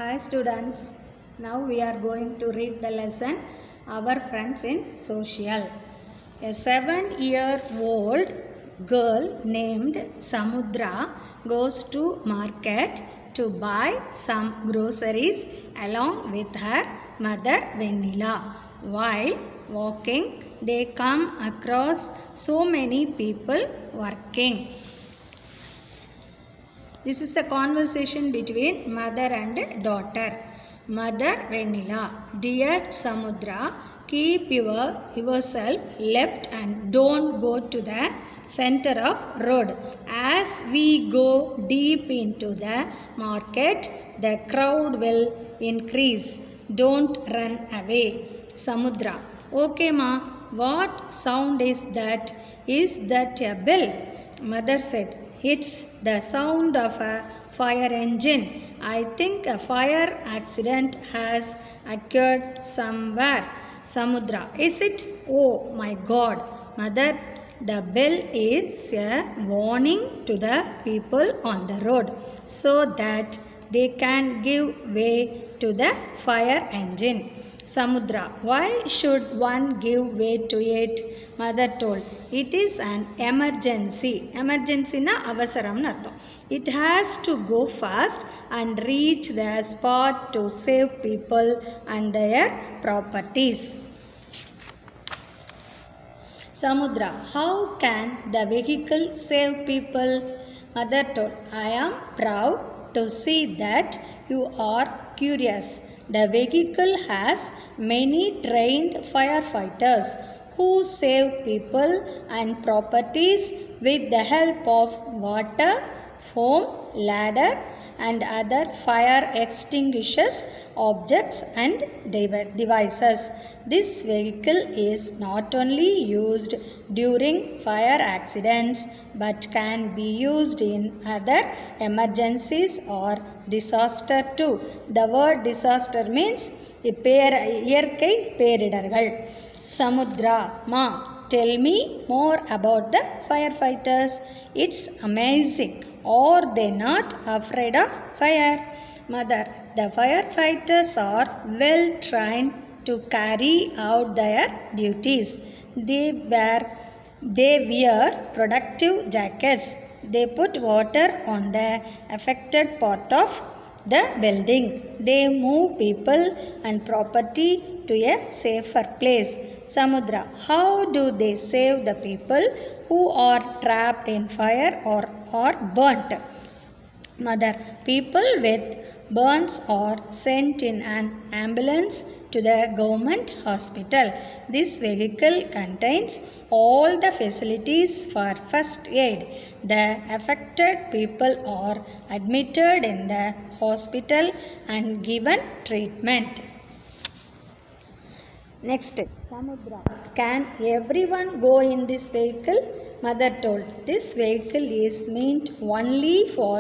Hi students, now we are going to read the lesson Our Friends in Social. A 7-year-old girl named Samudra goes to market to buy some groceries along with her mother Venila. While walking, they come across so many people working. This is a conversation between mother and daughter. Mother Venila, dear Samudra, keep yourself left and don't go to the center of road. As we go deep into the market, the crowd will increase. Don't run away. Samudra, okay ma, what sound is that? Is that a bell? Mother said, it's the sound of a fire engine. I think a fire accident has occurred somewhere. Samudra, is it? Oh my God. Mother, the bell is a warning to the people on the road so that they can give way to the fire engine. Samudra, why should one give way to it? Mother told, it is an emergency. Emergency na avasaram na artham. It has to go fast and reach the spot to save people and their properties. Samudra, how can the vehicle save people? Mother told, I am proud to see that you are curious. The vehicle has many trained firefighters who save people and properties with the help of water, foam, ladder and other fire extinguishers, objects and devices. This vehicle is not only used during fire accidents but can be used in other emergencies or disaster too. The word disaster means இயற்கை பேரிடர்கள். Samudra, ma, tell me more about the firefighters. It's amazing. Are they not afraid of fire? Mother, the firefighters are well trained to carry out their duties. They wear protective jackets. They put water on the affected part of the building. They move people and property to a safer place. Samudra, how do they save the people who are trapped in fire or burnt? Mother, people with burns are sent in an ambulance to the government hospital. This vehicle contains all the facilities for first aid. The affected people are admitted in the hospital and given treatment. Next, Samudra, can everyone go in this vehicle? Mother told, this vehicle is meant only for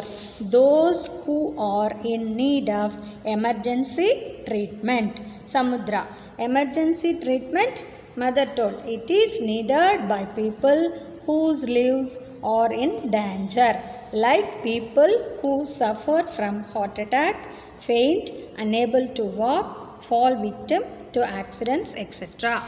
those who are in need of emergency treatment. Samudra, emergency treatment? Mother told, it is needed by people whose lives are in danger, like people who suffer from heart attack, faint, unable to walk, fall victim to accidents, etc.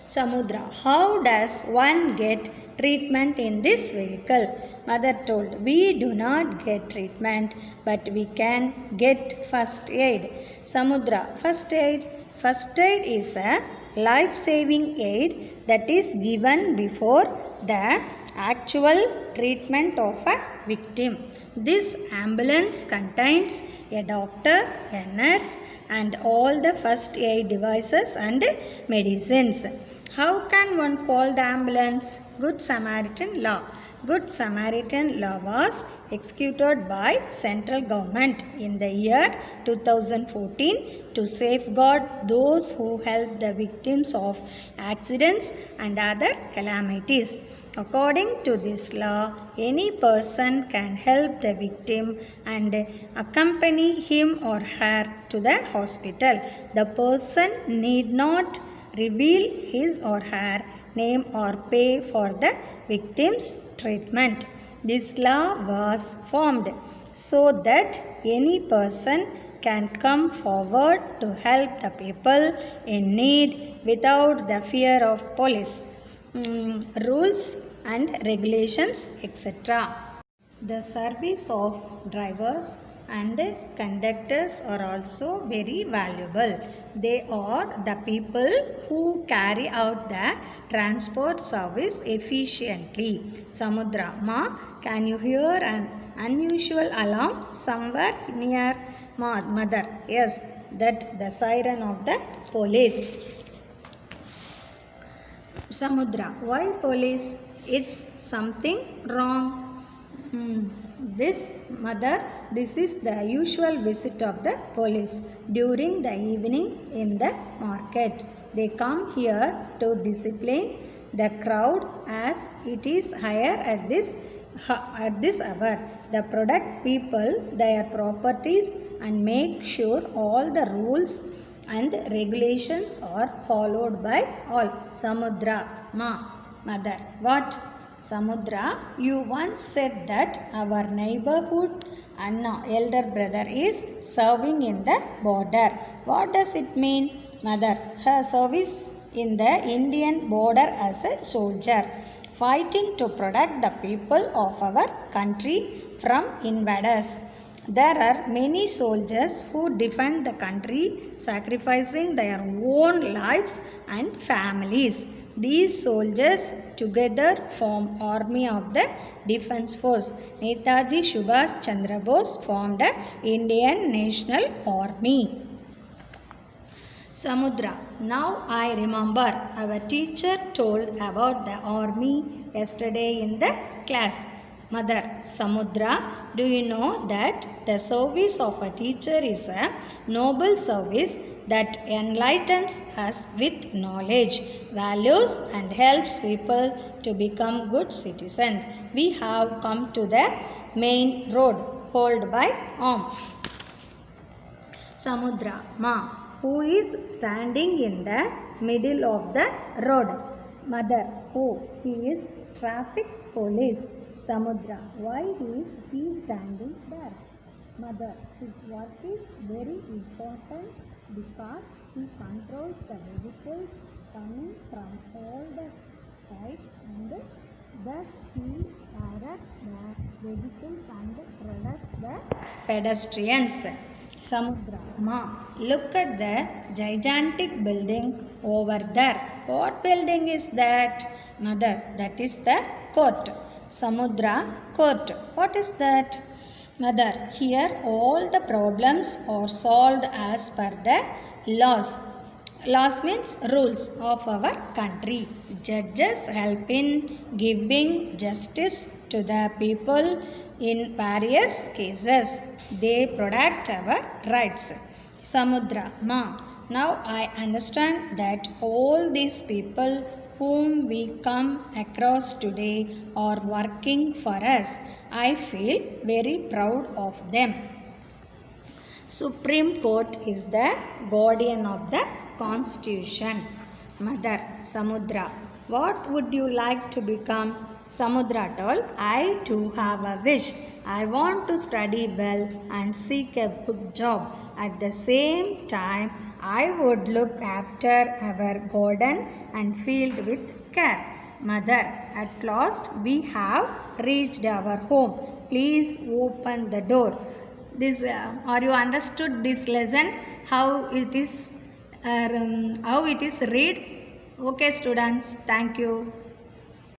Samudra, how does one get treatment in this vehicle? Mother told, we do not get treatment, but we can get first aid. Samudra, first aid? First aid is a life-saving aid that is given before the actual treatment of a victim. This ambulance contains a doctor, a nurse, and all the first aid devices and medicines. How can one call the ambulance? Good Samaritan law. Good Samaritan law was executed by central government in the year 2014 to safeguard those who help the victims of accidents and other calamities. According to this law, any person can help the victim and accompany him or her to the hospital. The person need not reveal his or her name or pay for the victim's treatment. This law was formed so that any person can come forward to help the people in need without the fear of police, rules and regulations, etc. The service of drivers and conductors are also very valuable. They are the people who carry out the transport service efficiently. Samudra, ma, can you hear an unusual alarm somewhere near mother? Yes, that the siren of the police. Samudra, why police? It's something wrong. This mother, this is the usual visit of the police during the evening in the market. They come here to discipline the crowd as it is higher at this hour. They protect people, their properties and make sure all the rules and regulations are followed by all. Samudra, ma, mother, what? Samudra, you once said that our neighborhood Anna, elder brother, is serving in the border. What does it mean? Mother, her service in the Indian border as a soldier, fighting to protect the people of our country from invaders. There are many soldiers who defend the country, sacrificing their own lives and families. These soldiers together form Army of the Defence Force. Netaji Subhash Chandra Bose formed the Indian National Army. Samudra, now I remember our teacher told about the army yesterday in the class. Mother, Samudra, do you know that the service of a teacher is a noble service that enlightens us with knowledge, values and helps people to become good citizens? We have come to the main road, hold by arm. Samudra, ma, who is standing in the middle of the road? Mother, who? He is traffic police. Samudra, why is he standing there? Mother, his work is very important because he controls the vehicles coming from all the sides and thus he directs the vehicles and protects the pedestrians. Samudra, ma, look at the gigantic building over there. What building is that? Mother, that is the court. Samudra, court. What is that? Mother, here all the problems are solved as per the laws. Laws means rules of our country. Judges help in giving justice to the people in various cases. They protect our rights. Samudra, ma, now I understand that all these people whom we come across today are working for us. I feel very proud of them. Supreme Court is the guardian of the Constitution. Mother, Samudra, what would you like to become? Samudra told, I too have a wish. I want to study well and seek a good job. At the same time, I would look after our garden and field with care. Mother, at last we have reached our home. Please open the door. Are you understood this lesson? How it is read? Okay, students. Thank you.